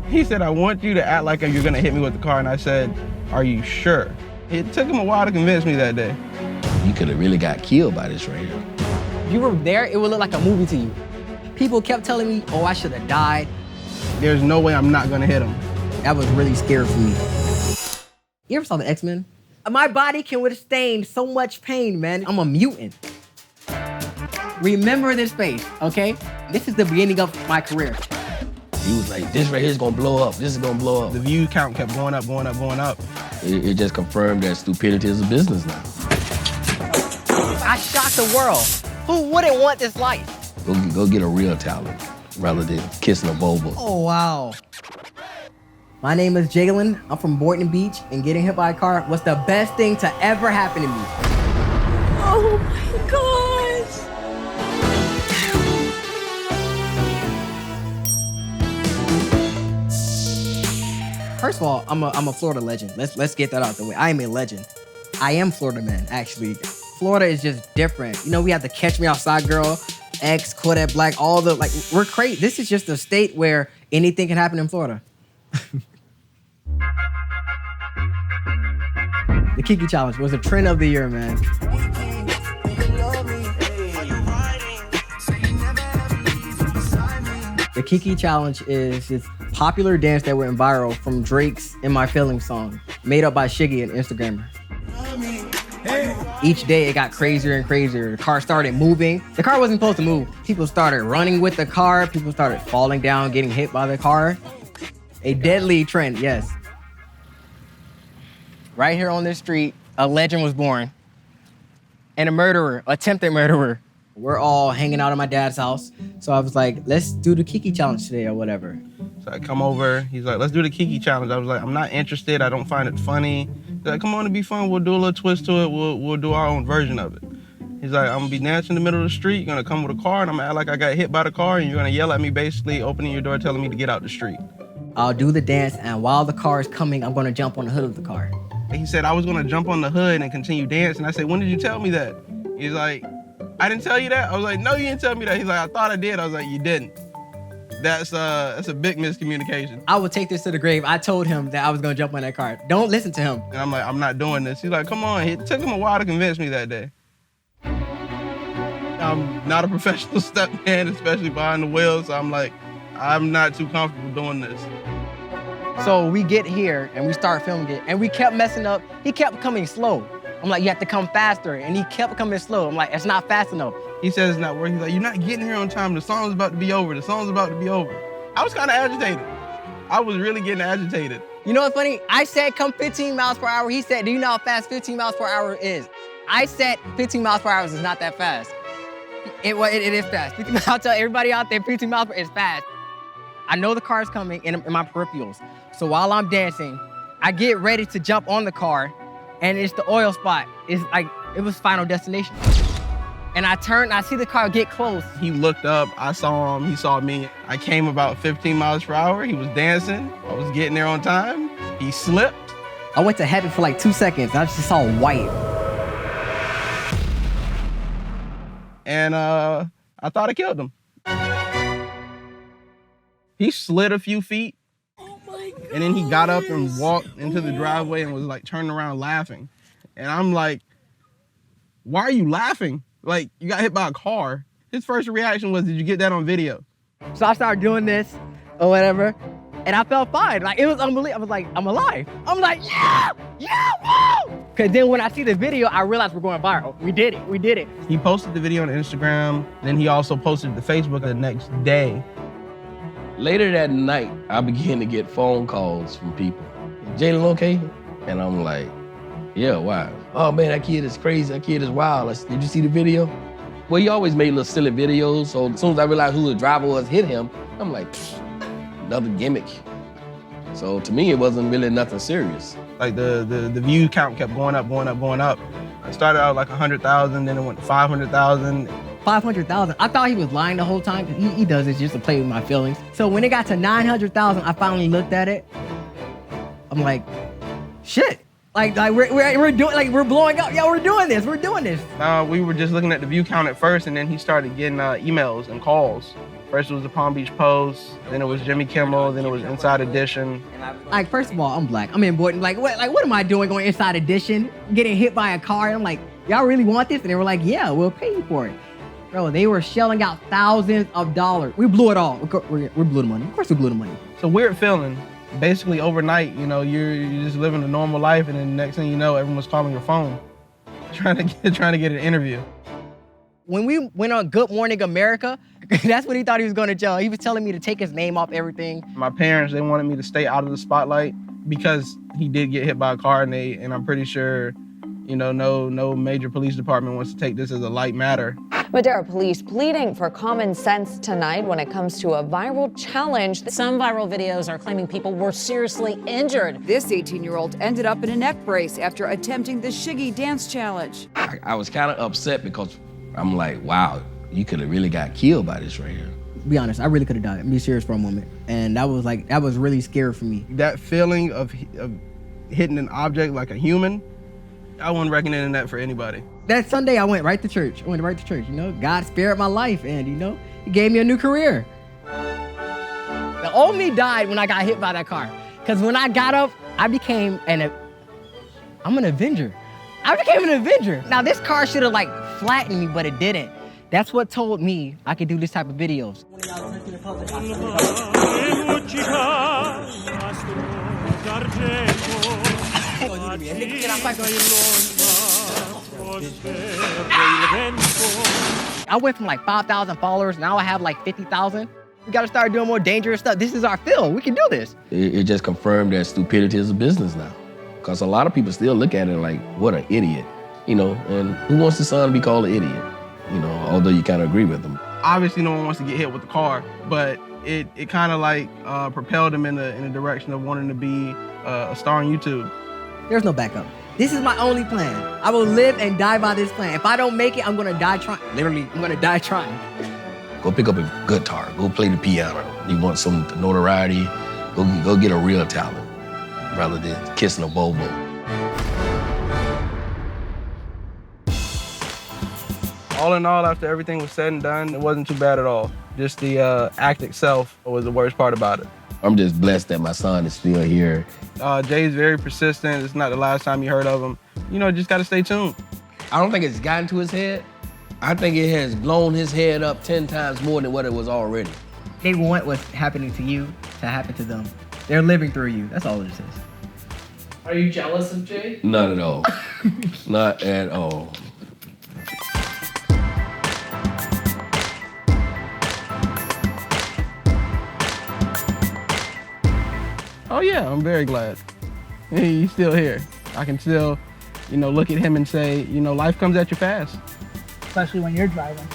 He said, I want you to act like you're gonna hit me with the car. And I said, are you sure? It took him a while to convince me that day. You could have really got killed by this right here. If you were there, it would look like a movie to you. People kept telling me, oh, I should have died. There's no way I'm not gonna hit him. That was really scary for me. You ever saw the X-Men? My body can withstand so much pain, man. I'm a mutant. Remember this face, okay? This is the beginning of my career. He was like, this right here is gonna blow up. This is gonna blow up. The view count kept going up, going up, going up. It just confirmed that stupidity is a business now. I shocked the world. Who wouldn't want this life? Go get a real talent rather than kissing a boba. Oh, wow. My name is Jaylen. I'm from Boynton Beach, and getting hit by a car was the best thing to ever happen to me. Oh my gosh. First of all, I'm a Florida legend. Let's get that out the way. I am a legend. I am Florida man, actually. Florida is just different. You know, we have the Catch Me Outside girl, X, Kodak Black, all the, like, we're crazy. This is just a state where anything can happen in Florida. The Kiki Challenge was a trend of the year, man. The Kiki Challenge is this popular dance that went viral from Drake's In My Feelings song, made up by Shiggy, an Instagrammer. Each day it got crazier and crazier. The car started moving. The car wasn't supposed to move. People started running with the car. People started falling down, getting hit by the car. A deadly trend, yes. Right here on this street, a legend was born. And a murderer, attempted murderer. We're all hanging out at my dad's house. So I was like, let's do the Kiki Challenge today or whatever. So I come over, he's like, let's do the Kiki Challenge. I was like, I'm not interested, I don't find it funny. He's like, come on, it'll be fun, we'll do a little twist to it, we'll do our own version of it. He's like, I'm gonna be dancing in the middle of the street, you're gonna come with a car, and I'm gonna act like I got hit by the car, and you're gonna yell at me, basically opening your door, telling me to get out the street. I'll do the dance, and while the car is coming, I'm gonna jump on the hood of the car. He said I was gonna jump on the hood and continue dancing. I said, when did you tell me that? He's like, I didn't tell you that? I was like, no, you didn't tell me that. He's like, I thought I did. I was like, you didn't. That's a big miscommunication. I would take this to the grave. I told him that I was gonna jump on that car. Don't listen to him. And I'm like, I'm not doing this. He's like, come on. It took him a while to convince me that day. I'm not a professional stuntman, especially behind the wheel, so I'm like, I'm not too comfortable doing this. So we get here and we start filming it, and we kept messing up. He kept coming slow. I'm like, you have to come faster, and he kept coming slow. I'm like, it's not fast enough. He says it's not working. He's like, you're not getting here on time. The song's about to be over. The song's about to be over. I was kind of agitated. I was really getting agitated. You know what's funny? I said come 15 miles per hour. He said, do you know how fast 15 miles per hour is? I said 15 miles per hour is not that fast. It is fast. I'll tell everybody out there, 15 miles per hour is fast. I know the car's coming in my peripherals. So while I'm dancing, I get ready to jump on the car, and it's the oil spot. It's like, it was Final Destination. And I turned, I see the car get close. He looked up, I saw him, he saw me. I came about 15 miles per hour. He was dancing. I was getting there on time. He slipped. I went to heaven for like 2 seconds. I just saw white. And I thought I killed him. He slid a few feet. Oh my God. And then he got up and walked into the driveway and was like turning around laughing. And I'm like, why are you laughing? Like, you got hit by a car. His first reaction was, did you get that on video? So I started doing this or whatever, and I felt fine. Like, it was unbelievable. I was like, I'm alive. I'm like, yeah, woo! Because then when I see the video, I realized we're going viral. We did it. He posted the video on Instagram. Then he also posted it to Facebook the next day. Later that night, I began to get phone calls from people. Jaylen okay? And I'm like, yeah, why? Oh man, that kid is crazy, that kid is wild. Did you see the video? Well, he always made little silly videos, so as soon as I realized who the driver was hit him, I'm like, another gimmick. So to me, it wasn't really nothing serious. Like the view count kept going up, going up, going up. It started out like 100,000, then it went to 500,000. 500,000. I thought he was lying the whole time, because he does this just to play with my feelings. So when it got to 900,000, I finally looked at it. I'm like, shit. Like we're doing, like we're blowing up. Yeah, we're doing this. We were just looking at the view count at first, and then he started getting emails and calls. First it was the Palm Beach Post, then it was Jimmy Kimmel, then it was Inside Edition. Like, first of all, I'm black. I'm important. Like, what am I doing going Inside Edition? Getting hit by a car. And I'm like, y'all really want this? And they were like, yeah, we'll pay you for it. Bro, they were shelling out thousands of dollars. We blew it all. We blew the money. Of course we blew the money. It's a weird feeling. Basically overnight, you know, you're just living a normal life, and then next thing you know, everyone's calling your phone, trying to get an interview. When we went on Good Morning America, that's when he thought he was going to jail. He was telling me to take his name off everything. My parents, they wanted me to stay out of the spotlight because he did get hit by a car, and I'm pretty sure, you know, no major police department wants to take this as a light matter. Madera police pleading for common sense tonight when it comes to a viral challenge. Some viral videos are claiming people were seriously injured. This 18-year-old ended up in a neck brace after attempting the Shiggy dance challenge. I was kind of upset because I'm like, wow, you could have really got killed by this right here. Be honest, I really could have died. Be serious for a moment. And that was really scary for me. That feeling of hitting an object like a human, I wouldn't recommend that for anybody. That Sunday, I went right to church. You know, God spared my life, and, you know, he gave me a new career. The old me died when I got hit by that car. Because when I got up, I'm an Avenger. I became an Avenger. Now, this car should have, like, flattened me, but it didn't. That's what told me I could do this type of videos. I went from like 5,000 followers, now I have like 50,000. We gotta start doing more dangerous stuff. This is our field, we can do this. It just confirmed that stupidity is a business now. Because a lot of people still look at it like, what an idiot. You know, and who wants their son to be called an idiot? You know, although you kind of agree with them. Obviously no one wants to get hit with the car, but it kind of like propelled him in the direction of wanting to be a star on YouTube. There's no backup. This is my only plan. I will live and die by this plan. If I don't make it, I'm gonna die trying. Literally, I'm gonna die trying. Go pick up a guitar, go play the piano. You want some notoriety, go get a real talent rather than kissing a Volvo. All in all, after everything was said and done, it wasn't too bad at all. Just the act itself was the worst part about it. I'm just blessed that my son is still here. Jay's very persistent. It's not the last time you heard of him. You know, just gotta stay tuned. I don't think it's gotten to his head. I think it has blown his head up 10 times more than what it was already. They want what's happening to you to happen to them. They're living through you. That's all it is. Are you jealous of Jay? Not at all. Not at all. Oh yeah, I'm very glad. He's still here. I can still, you know, look at him and say, you know, life comes at you fast. Especially when you're driving.